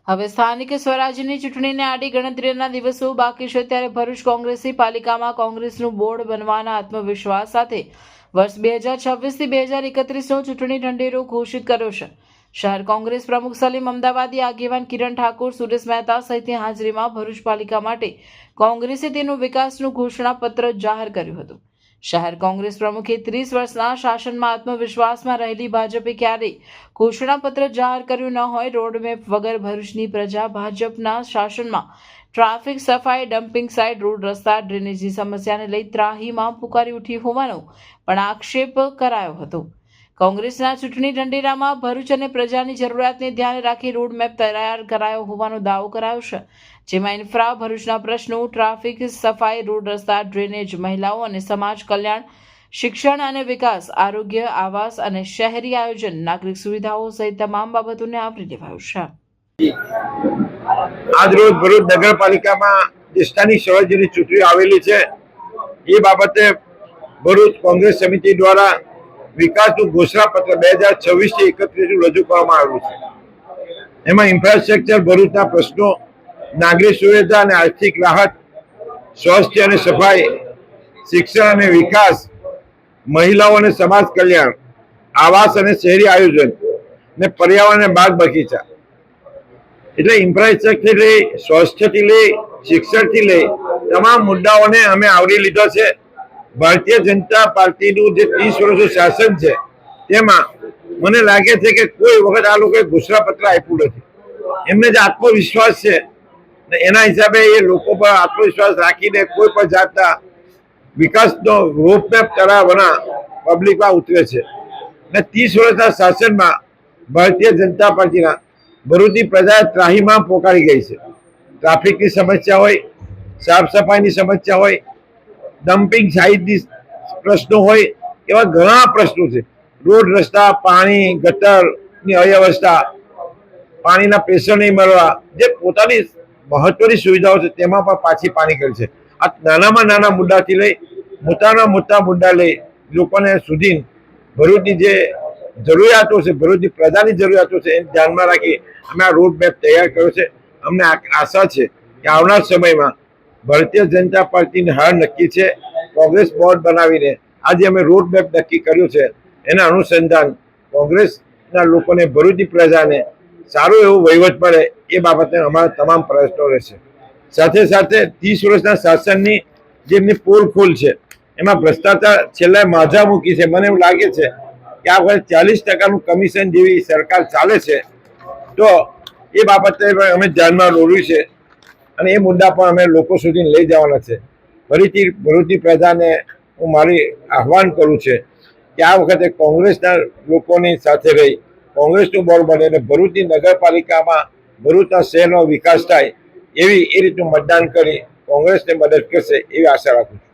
હવે સ્થાનિક સ્વરાજ્યની ચૂંટણીને આડી ગણતરીના દિવસો બાકી છે ત્યારે ભરૂચ કોંગ્રેસી પાલિકામાં કોંગ્રેસનું બોર્ડ બનવાના આત્મવિશ્વાસ સાથે વર્ષ 2026થી 2031નો ચૂંટણી ઢંઢેરો ઘોષિત કર્યો છે। શહેર કોંગ્રેસ પ્રમુખ સલીમ અમદાવાદી, આગેવાન કિરણ ઠાકોર, સુરેશ મહેતા સહિતની હાજરીમાં ભરૂચ પાલિકા માટે કોંગ્રેસે તેનું વિકાસનું ઘોષણાપત્ર જાહેર કર્યું હતું। શહેર કોંગ્રેસ પ્રમુખે 30 વર્ષના શાસનમાં આત્મવિશ્વાસમાં રહેલી ભાજપે ક્યારેય ઘોષણાપત્ર જાહેર કર્યું ન હોય। રોડમેપ વગર ભરૂચની પ્રજા ભાજપના શાસનમાં ટ્રાફિક, સફાઈ, ડમ્પિંગ સાઇટ, રોડ, રસ્તા, ડ્રેનેજની સમસ્યાને લઈ ત્રાહીમાં પુકારી ઉઠી હોવાનો પણ આક્ષેપ કરાયો હતો। કોંગ્રેસના ચૂંટણી ઢંઢેરામાં ભરૂચ અને પ્રજાની જરૂરિયાતને ધ્યાને રાખી રોડમેપ તૈયાર કરાયો હોવાનો દાવો કરાયો છે, જેમાં ઇન્ફ્રા, ભરૂચના પ્રશ્નો, ટ્રાફિક, સફાઈ, રોડ, રસ્તા, ડ્રેનેજ, મહિલાઓ અને સમાજ કલ્યાણ, શિક્ષણ અને વિકાસ, આરોગ્ય, આવાસ અને શહેરી આયોજન, નાગરિક સુવિધાઓ સહિત તમામ બાબતોને આવરી લેવાયું છે। આજરોજ ભરૂચ નગરપાલિકામાં જે સ્થાનિક સ્વરાજ્યની ચૂંટણી આવેલી છે એ બાબતે ભરૂચ કોંગ્રેસ સમિતિ દ્વારા વિકાસનું ઘોષણાપત્ર 2026થી 31 રજૂ કરવામાં આવ્યું છે। એમાં ઇન્ફ્રાસ્ટ્રક્ચર, ભરૂચના પ્રશ્નો, નાગરિક સુવિધા અને આર્થિક રાહત, સ્વાસ્થ્ય અને સફાઈ, શિક્ષણ અને વિકાસ, મહિલાઓ અને સમાજ કલ્યાણ, આવાસ અને શહેરી આયોજન ને પર્યાવરણ અને બાગ બગીચા, એટલે ઇન્ફ્રાસ્ટ્રક્ચર લઈ, સ્વાસ્થ્યથી લઈ, શિક્ષણથી લઈ તમામ મુદ્દાઓને અમે આવરી લીધા છે। ભારતીય જનતા પાર્ટીનું જે 30 વર્ષનું શાસન છે તેમાં મને લાગે છે કે કોઈ વખત આ લોકોએ ઘોષણાપત્ર આપ્યું નથી। એમને જે આત્મવિશ્વાસ છે એના હિસાબે એ લોકો પર આત્મવિશ્વાસ રાખીને કોઈ પણ જાતના વિકાસનો રોડમેપ કરાવવાના પબ્લિકમાં ઉતરે છે અને 30 વર્ષના શાસનમાં ભારતીય જનતા પાર્ટીના ભરૂચની પ્રજા ત્રાહીમામ પોકારી ગઈ છે। ટ્રાફિકની સમસ્યા હોય, સાફ સફાઈની સમસ્યા હોય, ડમ્પિંગ સાઇટની પ્રશ્નો હોય, એવા ઘણા પ્રશ્નો છે। રોડ, રસ્તા, પાણી, ગટરની અવ્યવસ્થા, પાણીના પ્રેશર નહીં મળવા, જે પોતાની મહત્વની સુવિધાઓ છે તેમાં પણ પાછી પાણી કરી છે। આ નાનામાં નાના મુદ્દાથી લઈ મોટામાં મોટા મુદ્દા લઈ લોકોને સુધી ભરૂચની જે જરૂરિયાતો છે, ભરૂચની પ્રજાની જરૂરિયાતો છે એને ધ્યાનમાં રાખી અમે આ રોડ મેપ તૈયાર કર્યો છે। અમને આશા છે કે આવનાર સમયમાં ભારતીય જનતા પાર્ટીની હાર નક્કી છે। કોંગ્રેસ બોર્ડ બનાવીને આજે અમે રોડ મેપ નક્કી કર્યું છે, એના અનુસંધાન કોંગ્રેસના લોકોને, ભરૂચની પ્રજાને સારો એવો વહીવટ મળે એ બાબતે અમારા તમામ પ્રયત્નો રહેશે। સાથે સાથે 30 વર્ષના શાસનની જે એમની પોલખોલ છે એમાં ભ્રષ્ટાચાર છેલ્લા માઝા મૂકી છે। મને એવું લાગે છે કે આ વખતે 40% કમિશન જેવી સરકાર ચાલે છે, તો એ બાબતે અમે ધ્યાનમાં દોર્યું છે અને એ મુદ્દા પણ અમે લોકો સુધી લઈ જવાના છે। ફરીથી ભરૂચની પ્રજાને હું મારી આહ્વાન કરું છે કે આ વખતે કોંગ્રેસના લોકોની સાથે રહી કોંગ્રેસનું બોર્ડ બને અને ભરૂચની નગરપાલિકામાં ભરૂચના શહેરનો વિકાસ થાય એ રીતનું મતદાન કરી કોંગ્રેસને મદદ કરશે એવી આશા રાખું છું।